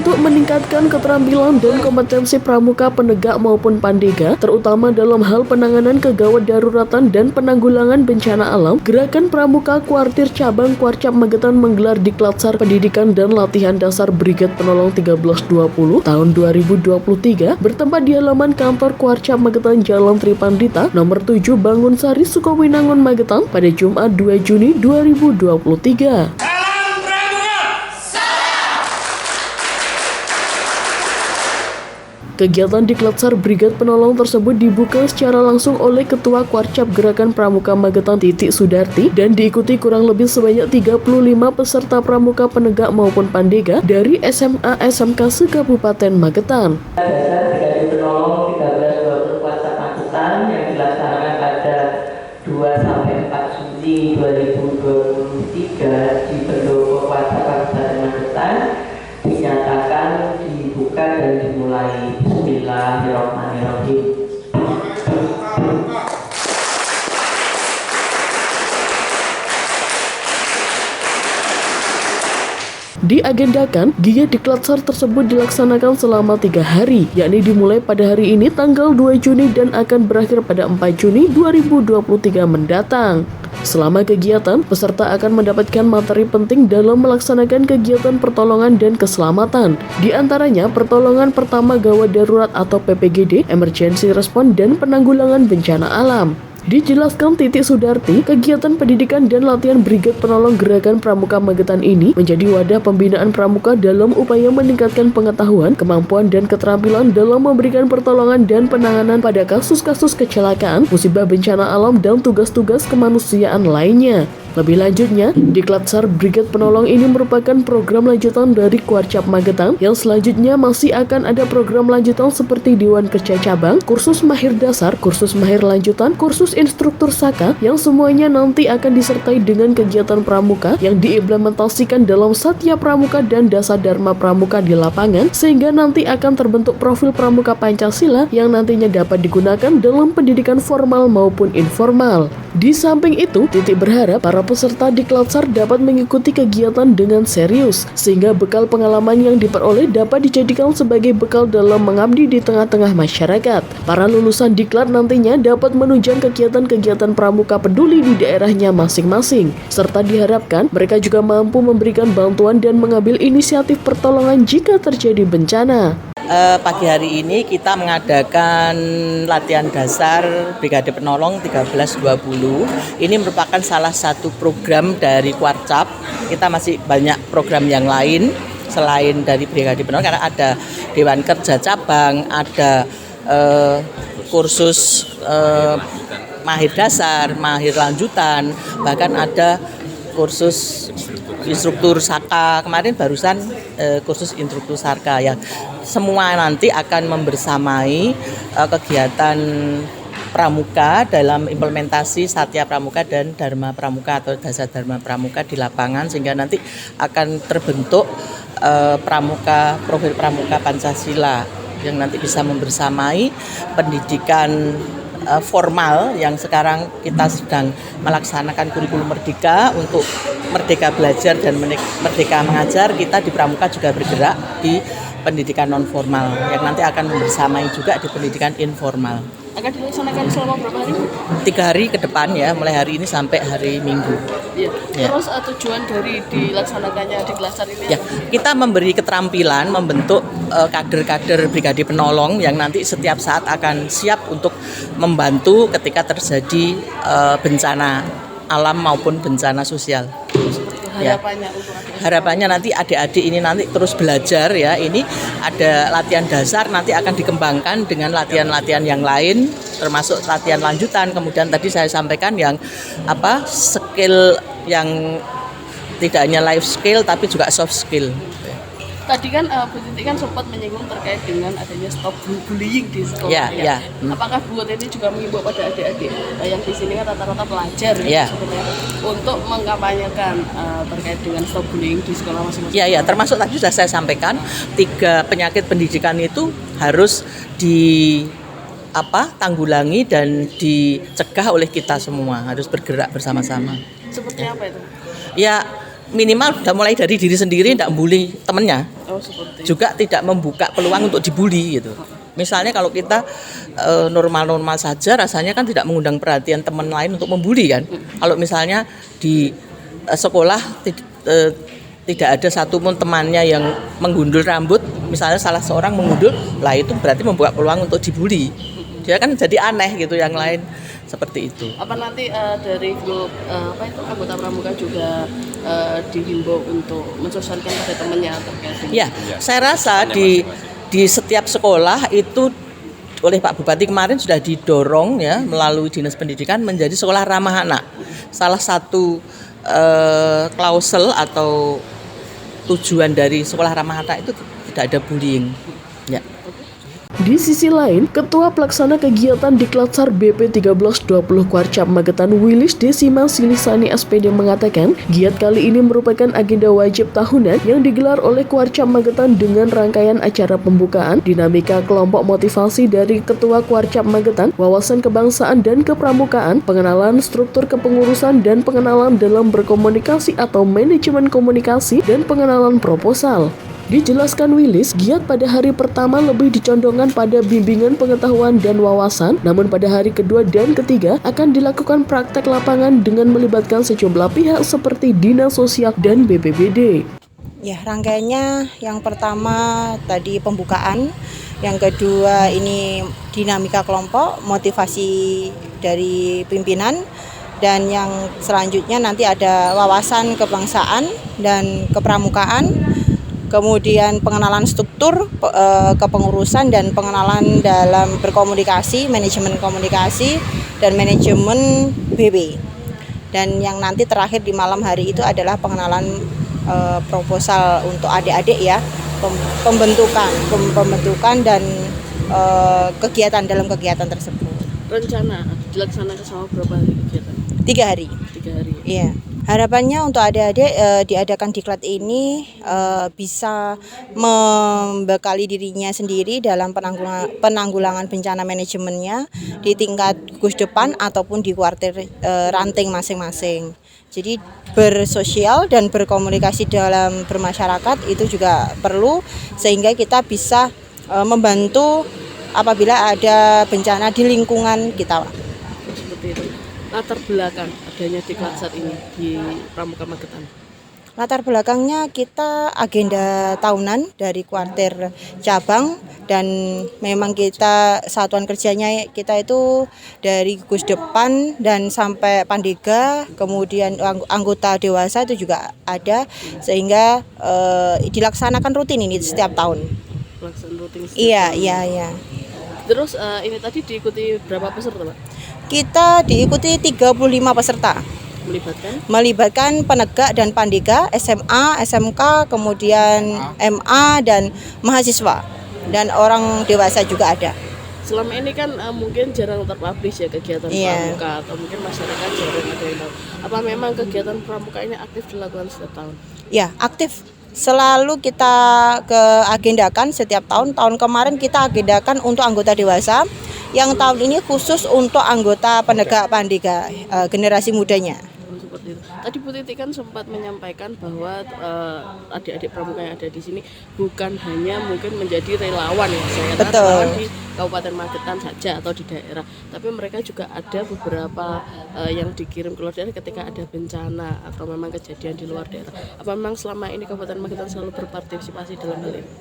untuk meningkatkan keterampilan dan kompetensi pramuka penegak maupun pandega, terutama dalam hal penanganan kegawat daruratan dan penanggulangan bencana alam. Gerakan Pramuka Kuartir Cabang Kuarcap Magetan menggelar Diklat Pendidikan dan Latihan Dasar Brigade Penolong 1320 tahun 2023 bertempat di halaman kantor Kuarcap Magetan Jalan Tripandita nomor 7 Bangunsari Sukowinangun Magetan pada Jumat 2 Juni 2023. Kegiatan Diklatsar Brigade Penolong tersebut dibuka secara langsung oleh Ketua Kuarcap Gerakan Pramuka Magetan Titik Sudarti dan diikuti kurang lebih sebanyak 35 peserta pramuka penegak maupun pandega dari SMA SMK se-Kabupaten Magetan. Dasar Brigade Penolong 1320 Kuarcap Magetan yang dilaksanakan pada 2-4 Juli 2023 di Pendopo Kuarcap Kabupaten Magetan dinyatakan dibuka dan dimulai. Bismillahirrahmanirrahim. Diagendakan, giat Diklatsar tersebut dilaksanakan selama 3 hari, yakni dimulai pada hari ini tanggal 2 Juni dan akan berakhir pada 4 Juni 2023 mendatang. Selama kegiatan, peserta akan mendapatkan materi penting dalam melaksanakan kegiatan pertolongan dan keselamatan. Di antaranya, pertolongan pertama gawat darurat atau PPGD, emergency response, dan penanggulangan bencana alam. Dijelaskan Titik Sudarti, kegiatan pendidikan dan latihan Brigade Penolong Gerakan Pramuka Magetan ini menjadi wadah pembinaan pramuka dalam upaya meningkatkan pengetahuan, kemampuan, dan keterampilan dalam memberikan pertolongan dan penanganan pada kasus-kasus kecelakaan, musibah bencana alam, dan tugas-tugas kemanusiaan lainnya. Lebih lanjutnya, Diklatsar Brigade Penolong ini merupakan program lanjutan dari Kuarcap Magetan yang selanjutnya masih akan ada program lanjutan seperti Dewan Kerja Cabang, kursus mahir dasar, kursus mahir lanjutan, kursus instruktur Saka yang semuanya nanti akan disertai dengan kegiatan pramuka yang diimplementasikan dalam Satya Pramuka dan Dasa Dharma Pramuka di lapangan sehingga nanti akan terbentuk profil pramuka Pancasila yang nantinya dapat digunakan dalam pendidikan formal maupun informal. Di samping itu, Titik berharap para peserta Diklatsar dapat mengikuti kegiatan dengan serius, sehingga bekal pengalaman yang diperoleh dapat dijadikan sebagai bekal dalam mengabdi di tengah-tengah masyarakat. Para lulusan Diklat nantinya dapat menunjang kegiatan-kegiatan pramuka peduli di daerahnya masing-masing, serta diharapkan mereka juga mampu memberikan bantuan dan mengambil inisiatif pertolongan jika terjadi bencana. Pagi hari ini kita mengadakan latihan dasar Brigade Penolong 1320. Ini merupakan salah satu program dari Kuarcap. Kita masih banyak program yang lain selain dari Brigade Penolong karena ada Dewan Kerja Cabang, ada kursus mahir dasar, mahir lanjutan, bahkan ada kursus instruktur Saka. Kemarin barusan kursus instruktur Saka yang semua nanti akan membersamai kegiatan pramuka dalam implementasi Satya Pramuka dan Dharma Pramuka atau Dasa Dharma Pramuka di lapangan sehingga nanti akan terbentuk pramuka, profil pramuka Pancasila yang nanti bisa membersamai pendidikan formal yang sekarang kita sedang melaksanakan kurikulum Merdeka untuk Merdeka Belajar dan Merdeka Mengajar. Kita di Pramuka juga bergerak di pendidikan non formal yang nanti akan membersamai juga di pendidikan informal. Akan dilaksanakan selama berapa hari? 3 hari ke depan ya, mulai hari ini sampai hari Minggu. Ya. Ya. Terus tujuan dari dilaksanakannya Diklatsar ini? Ya, kita memberi keterampilan membentuk kader-kader Brigade Penolong yang nanti setiap saat akan siap untuk membantu ketika terjadi bencana alam maupun bencana sosial. Harapannya Harapannya nanti adik-adik ini nanti terus belajar ya. Ini ada latihan dasar, nanti akan dikembangkan dengan latihan-latihan yang lain, termasuk latihan lanjutan. Kemudian tadi saya sampaikan yang skill yang tidak hanya life skill tapi juga soft skill. Tadi kan Bu Titi kan sempat menyinggung terkait dengan adanya stop bullying di sekolah. Ya. Apakah Bu Titi juga mengimbau pada adik-adik yang di sini kan rata-rata pelajar sebenarnya untuk mengkampanyekan terkait dengan stop bullying di sekolah masing-masing? Ya, termasuk tadi sudah saya sampaikan 3 penyakit pendidikan itu harus tanggulangi dan dicegah oleh kita semua, harus bergerak bersama-sama. Seperti apa itu? Ya, minimal udah mulai dari diri sendiri, tidak bully temennya, Oh, seperti juga tidak membuka peluang untuk dibully gitu. Misalnya kalau kita normal-normal saja, rasanya kan tidak mengundang perhatian teman lain untuk membuli kan. Kalau misalnya di sekolah tidak ada satupun temannya yang menggundul rambut, misalnya salah seorang menggundul, lah itu berarti membuka peluang untuk dibully. Dia kan jadi aneh gitu, yang lain seperti itu. Apa nanti dari grup anggota pramuka juga dihimbau untuk mensosialkan pada temannya terkait dengan Ya, saya rasa di setiap sekolah itu oleh Pak Bupati kemarin sudah didorong ya melalui Dinas Pendidikan menjadi sekolah ramah anak. Salah satu klausel atau tujuan dari sekolah ramah anak itu tidak ada bullying. Ya. Di sisi lain, Ketua Pelaksana Kegiatan Diklatsar BP 1320 Kuarcap Magetan Willis Desima Silisani SPD mengatakan, giat kali ini merupakan agenda wajib tahunan yang digelar oleh Kuarcap Magetan dengan rangkaian acara pembukaan, dinamika kelompok motivasi dari Ketua Kuarcap Magetan, wawasan kebangsaan dan kepramukaan, pengenalan struktur kepengurusan dan pengenalan dalam berkomunikasi atau manajemen komunikasi dan pengenalan proposal. Dijelaskan Willis, giat pada hari pertama lebih dicondongkan pada bimbingan pengetahuan dan wawasan, namun pada hari kedua dan ketiga akan dilakukan praktek lapangan dengan melibatkan sejumlah pihak seperti Dinas Sosial dan BPBD. Ya, rangkaiannya yang pertama tadi pembukaan, yang kedua ini dinamika kelompok, motivasi dari pimpinan, dan yang selanjutnya nanti ada wawasan kebangsaan dan kepramukaan. Kemudian pengenalan struktur kepengurusan dan pengenalan dalam berkomunikasi, manajemen komunikasi dan manajemen BB. Dan yang nanti terakhir di malam hari itu adalah pengenalan proposal untuk adik-adik ya, pembentukan dan kegiatan dalam kegiatan tersebut. Rencana dilaksanakan selama berapa hari kegiatan? 3 hari. 3 hari. Iya. Harapannya untuk adik-adik diadakan diklat ini bisa membekali dirinya sendiri dalam penanggulangan bencana manajemennya di tingkat gugus depan ataupun di kuartir ranting masing-masing. Jadi bersosial dan berkomunikasi dalam bermasyarakat itu juga perlu sehingga kita bisa membantu apabila ada bencana di lingkungan kita. Seperti itu. Latar belakang adanya Diklatsar ini di Pramuka Magetan. Latar belakangnya kita agenda tahunan dari kuartir cabang dan memang kita satuan kerjanya kita itu dari gugus depan dan sampai Pandega, kemudian anggota dewasa itu juga ada sehingga dilaksanakan rutin ini setiap tahun. Pelaksanaan rutin setiap Iya. Terus ini tadi diikuti berapa peserta, Pak? Kita diikuti 35 peserta. Melibatkan penegak dan pandega, SMA, SMK, kemudian MA dan mahasiswa dan orang dewasa juga ada. Selama ini kan mungkin jarang terpublish ya kegiatan pramuka atau mungkin masyarakat jarang ada yang tahu. Apa memang kegiatan pramuka ini aktif dilakukan setiap tahun? Ya, aktif. Selalu kita agendakan setiap tahun. Tahun kemarin kita agendakan untuk anggota dewasa. Yang tahun ini khusus untuk anggota penegak pandega generasi mudanya. Seperti itu. Tadi Bu Titi kan sempat menyampaikan bahwa adik-adik pramuka yang ada di sini bukan hanya mungkin menjadi relawan ya, saya relawan di Kabupaten Magetan saja atau di daerah, tapi mereka juga ada beberapa yang dikirim ke luar daerah ketika ada bencana atau memang kejadian di luar daerah. Apa memang selama ini Kabupaten Magetan selalu berpartisipasi dalam hal ini?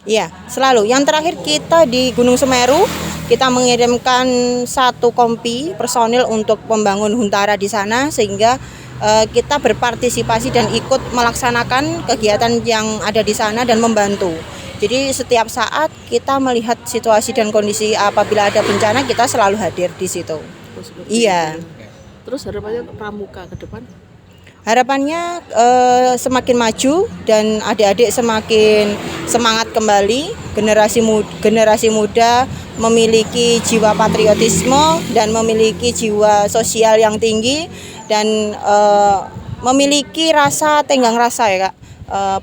Iya, selalu. Yang terakhir kita di Gunung Semeru, kita mengirimkan 1 kompi personil untuk membangun huntara di sana sehingga kita berpartisipasi dan ikut melaksanakan kegiatan yang ada di sana dan membantu. Jadi setiap saat kita melihat situasi dan kondisi apabila ada bencana kita selalu hadir di situ. Iya. Terus harapannya untuk pramuka ke depan? Harapannya semakin maju dan adik-adik semakin semangat kembali, generasi muda memiliki jiwa patriotisme dan memiliki jiwa sosial yang tinggi dan memiliki rasa tenggang rasa ya Kak,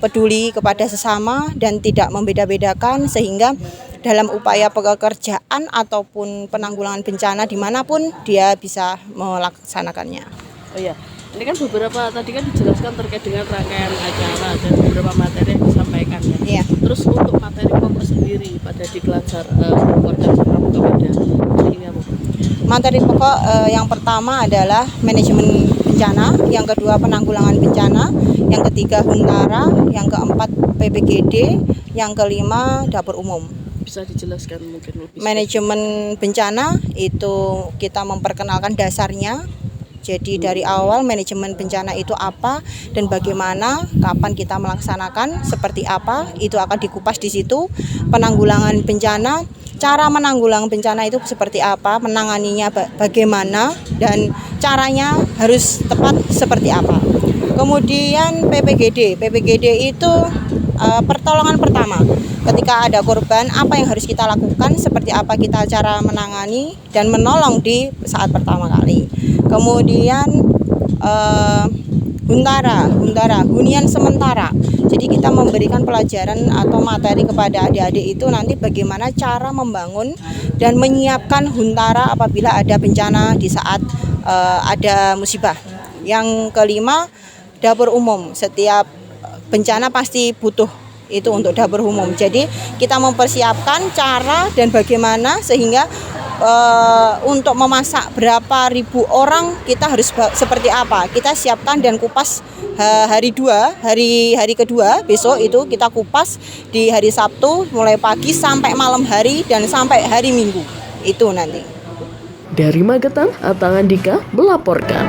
peduli kepada sesama dan tidak membeda-bedakan sehingga dalam upaya pekerjaan ataupun penanggulangan bencana dimanapun dia bisa melaksanakannya. Oh ya. Ini kan beberapa tadi kan dijelaskan terkait dengan rangkaian acara dan beberapa materi yang disampaikan ya. Iya. Terus untuk materi pokok sendiri pada Diklatshar Organisasi Pramuka pada hari ini apa? Materi pokok yang pertama adalah manajemen bencana, yang kedua penanggulangan bencana, yang ketiga Huntara, yang keempat PPGD, yang kelima dapur umum. Bisa dijelaskan mungkin lebih Manajemen bencana itu kita memperkenalkan dasarnya. Jadi dari awal manajemen bencana itu apa dan bagaimana, kapan kita melaksanakan, seperti apa, itu akan dikupas di situ. Penanggulangan bencana, cara menanggulang bencana itu seperti apa, menanganinya bagaimana, dan caranya harus tepat seperti apa. Kemudian PPGD itu pertolongan pertama. Ketika ada korban, apa yang harus kita lakukan, seperti apa kita cara menangani dan menolong di saat pertama kali. Kemudian Huntara, hunian sementara. Jadi kita memberikan pelajaran atau materi kepada adik-adik itu nanti bagaimana cara membangun dan menyiapkan Huntara apabila ada bencana di saat ada musibah. Yang kelima, dapur umum. Setiap bencana pasti butuh itu untuk dapur umum. Jadi kita mempersiapkan cara dan bagaimana sehingga untuk memasak berapa ribu orang kita harus seperti apa. Kita siapkan dan kupas hari kedua besok itu kita kupas di hari Sabtu mulai pagi sampai malam hari dan sampai hari Minggu itu nanti. Dari Magetan, Atang Andika melaporkan.